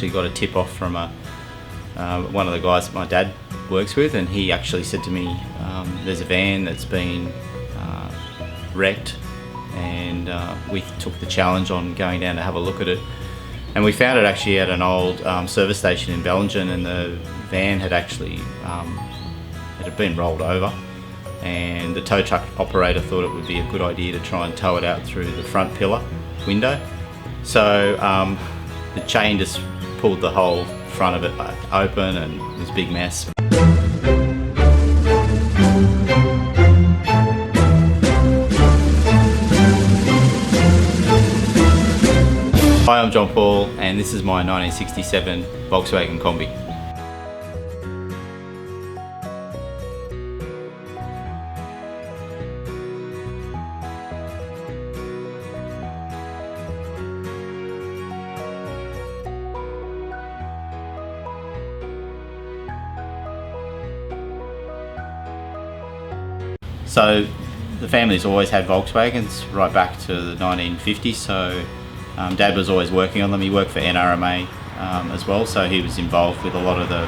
actually got a tip off from one of the guys that my dad works with, and he actually said to me, there's a van that's been wrecked, and we took the challenge on going down to have a look at it. And we found it actually at an old service station in Bellingen, and the van had actually it had been rolled over, and the tow truck operator thought it would be a good idea to try and tow it out through the front pillar window. So the chain just pulled the whole front of it open, and it was a big mess. Hi, I'm John Paul, and this is my 1967 Volkswagen Kombi. So the family's always had Volkswagens right back to the 1950s, so Dad was always working on them. He worked for NRMA as well, so he was involved with a lot of the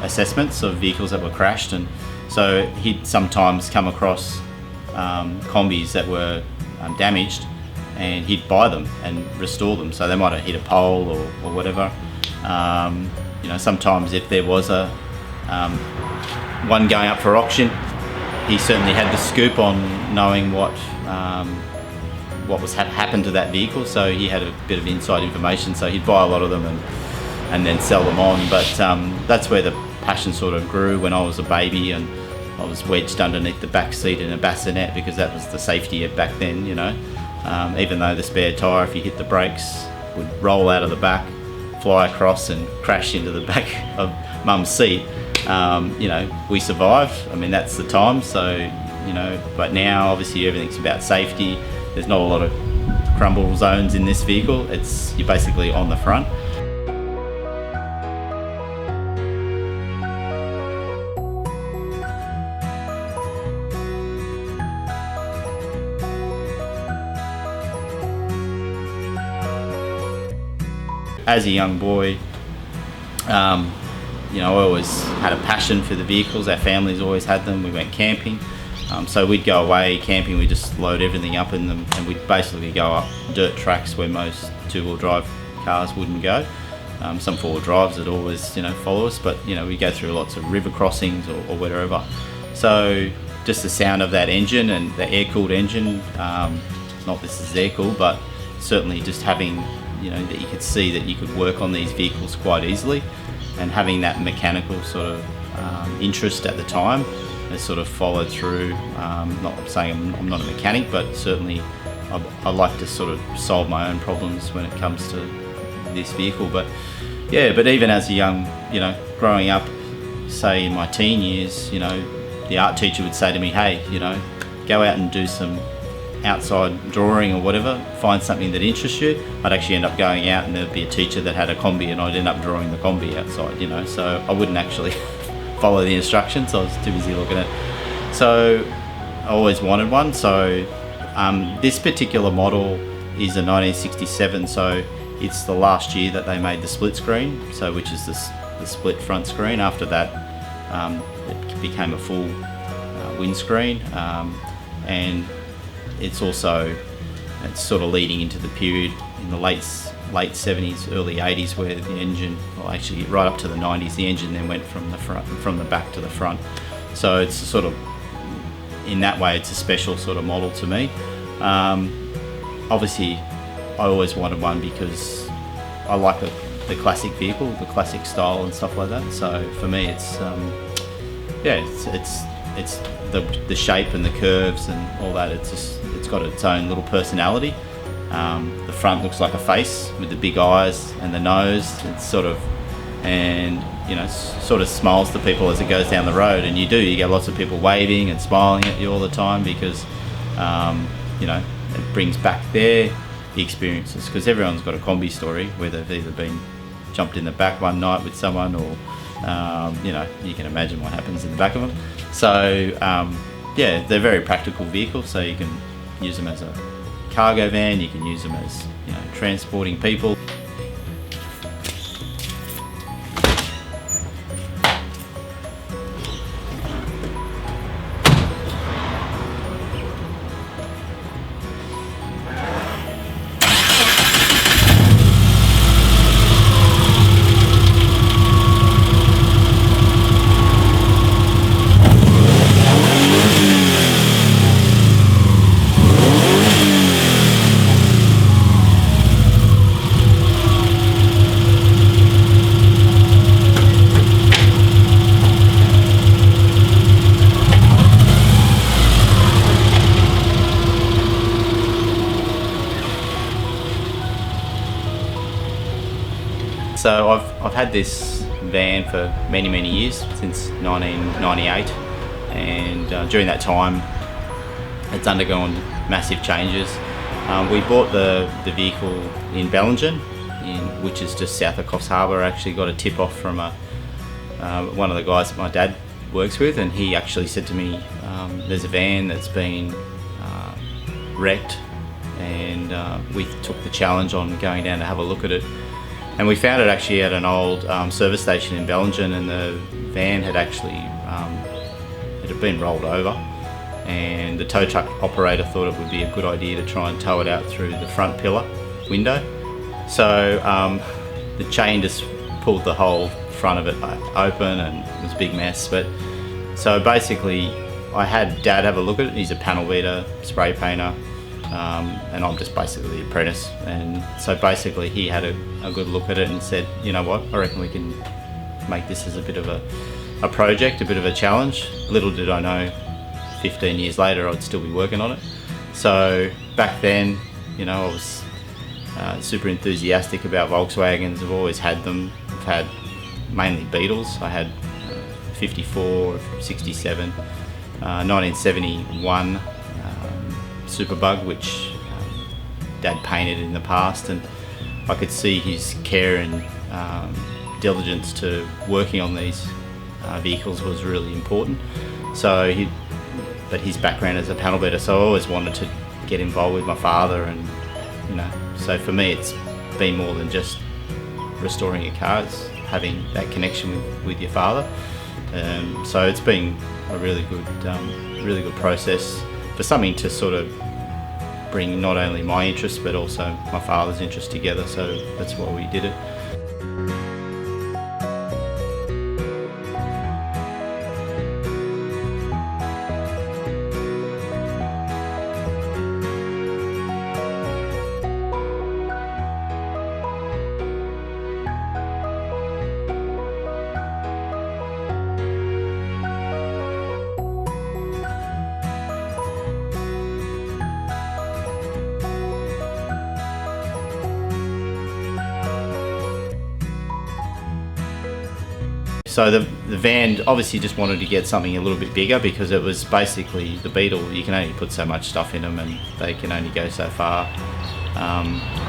assessments of vehicles that were crashed, and so he'd sometimes come across Kombis that were damaged, and he'd buy them and restore them. So they might have hit a pole or whatever. You know, sometimes if there was a one going up for auction, he certainly had the scoop on knowing what was happened to that vehicle, so he had a bit of inside information, so he'd buy a lot of them and then sell them on. But that's where the passion sort of grew when I was a baby, and I was wedged underneath the back seat in a bassinet because that was the safety back then, you know. Even though the spare tyre, if you hit the brakes, would roll out of the back, fly across and crash into the back of Mum's seat. You know, we survived. I mean, that's the time. So, you know, but now obviously everything's about safety. There's not a lot of crumble zones in this vehicle. You're basically on the front. As a young boy, you know, I always had a passion for the vehicles. Our families always had them. We went camping. So we'd go away camping, we'd just load everything up in them, and we'd basically go up dirt tracks where most two-wheel drive cars wouldn't go. Some four-wheel drives would always, you know, follow us, but, you know, we go through lots of river crossings or whatever. So just the sound of that engine and the air-cooled engine, not this is air-cooled, but certainly just having, you know, that you could see that you could work on these vehicles quite easily, and having that mechanical sort of interest at the time has sort of followed through. Not saying I'm not a mechanic, but certainly I like to sort of solve my own problems when it comes to this vehicle. But yeah, but even as a young, you know, growing up, say in my teen years, you know, the art teacher would say to me, hey, you know, go out and do some outside drawing or whatever, find something that interests you. I'd actually end up going out and there'd be a teacher that had a Kombi, and I'd end up drawing the Kombi outside, you know, so I wouldn't actually follow the instructions. I was too busy looking at it. So I always wanted one. So this particular model is a 1967, so it's the last year that they made the split screen, so which is the split front screen. After that it became a full windscreen, and it's sort of leading into the period in the late 70s, early 80s, where the engine, well, actually right up to the 90s, the engine then went from the back to the front. So it's sort of, in that way, it's a special sort of model to me. Obviously, I always wanted one because I like the classic vehicle, the classic style and stuff like that. So for me, it's it's the shape and the curves and all that. It's got its own little personality. The front looks like a face with the big eyes and the nose. It's sort of, and you know, sort of smiles to people as it goes down the road, and you get lots of people waving and smiling at you all the time because you know, it brings back the experiences, because everyone's got a Kombi story where they've either been jumped in the back one night with someone, or you know, you can imagine what happens in the back of them. So yeah, they're very practical vehicles, so you can use them as a cargo van, you can use them as, you know, transporting people. So I've had this van for many years, since 1998, and during that time it's undergone massive changes. We bought the vehicle in Bellingen, which is just south of Coffs Harbour. I actually got a tip off from one of the guys that my dad works with, and he actually said to me, there's a van that's been wrecked, and we took the challenge on going down to have a look at it. And we found it actually at an old service station in Bellingen, and the van had actually it had been rolled over, and the tow truck operator thought it would be a good idea to try and tow it out through the front pillar window. So the chain just pulled the whole front of it open, and it was a big mess. But so basically I had Dad have a look at it. He's a panel beater, spray painter, and I'm just basically the apprentice. And so basically he had a good look at it and said, you know what, I reckon we can make this as a bit of a project, a bit of a challenge. Little did I know, 15 years later I'd still be working on it. So back then, you know, I was super enthusiastic about Volkswagens. I've always had them. I've had mainly Beetles. I had 54, 67, 1971 Superbug, which Dad painted in the past, and I could see his care and diligence to working on these vehicles was really important. So but his background as a panel beater, so I always wanted to get involved with my father, and you know, so for me it's been more than just restoring your car, it's having that connection with your father. So it's been a really good process for something to sort of bring not only my interest but also my father's interest together, so that's why we did it. So the van obviously just wanted to get something a little bit bigger, because it was basically the Beetle, you can only put so much stuff in them and they can only go so far.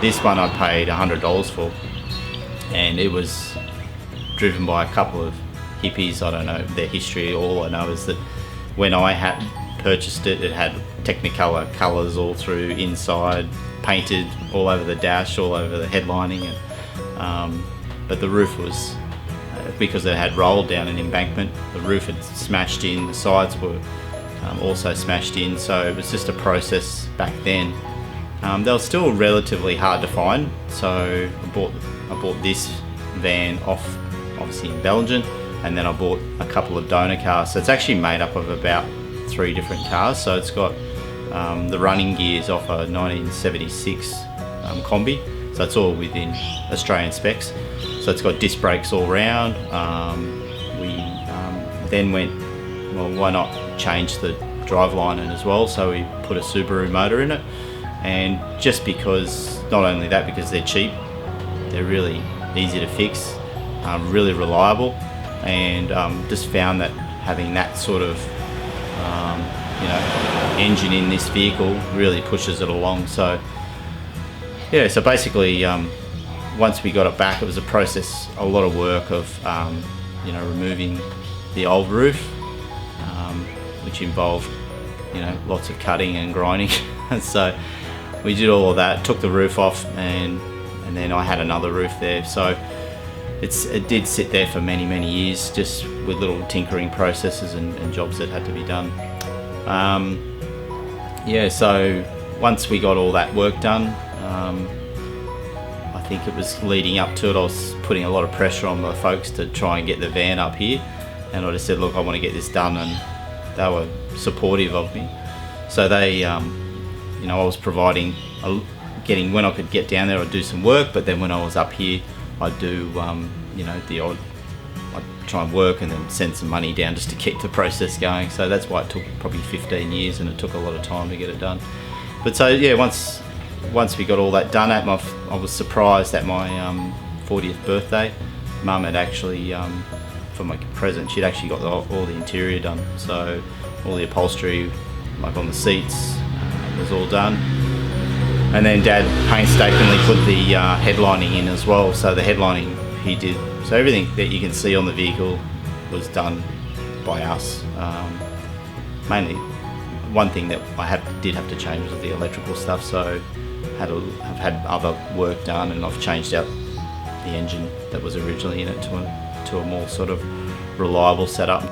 This one I paid $100 for, and it was driven by a couple of hippies. I don't know their history. All I know is that when I had purchased it, it had Technicolor colours all through inside, painted all over the dash, all over the headlining, and but the roof was, because it had rolled down an embankment, the roof had smashed in, the sides were also smashed in, so it was just a process back then. They were still relatively hard to find, so I bought this van off, obviously in Belgium, and then I bought a couple of donor cars. So it's actually made up of about 3 different cars. So it's got the running gears off a 1976 Kombi, so it's all within Australian specs. So it's got disc brakes all round. We then went, well, why not change the driveline in as well? So we put a Subaru motor in it, and just because, not only that, because they're cheap, they're really easy to fix, really reliable, and just found that having that sort of you know, engine in this vehicle really pushes it along. So yeah, so basically once we got it back, it was a process, a lot of work of you know, removing the old roof, which involved, you know, lots of cutting and grinding. So we did all of that, took the roof off, and then I had another roof there. So it did sit there for many years, just with little tinkering processes and jobs that had to be done. Yeah, so once we got all that work done, I think it was leading up to it, I was putting a lot of pressure on the folks to try and get the van up here, and I just said, look, I want to get this done, and they were supportive of me. So they, you know, I was providing, when I could get down there, I'd do some work, but then when I was up here, I'd do, you know, I'd try and work and then send some money down just to keep the process going. So that's why it took probably 15 years, and it took a lot of time to get it done. But so yeah, once we got all that done, I was surprised at my 40th birthday, Mum had actually, for my present, she'd actually got all the interior done. So all the upholstery, like on the seats, was all done. And then Dad painstakingly put the headlining in as well. So the headlining he did. So everything that you can see on the vehicle was done by us. Mainly, one thing that I did have to change was the electrical stuff. So I've had other work done, and I've changed out the engine that was originally in it to a more sort of reliable setup.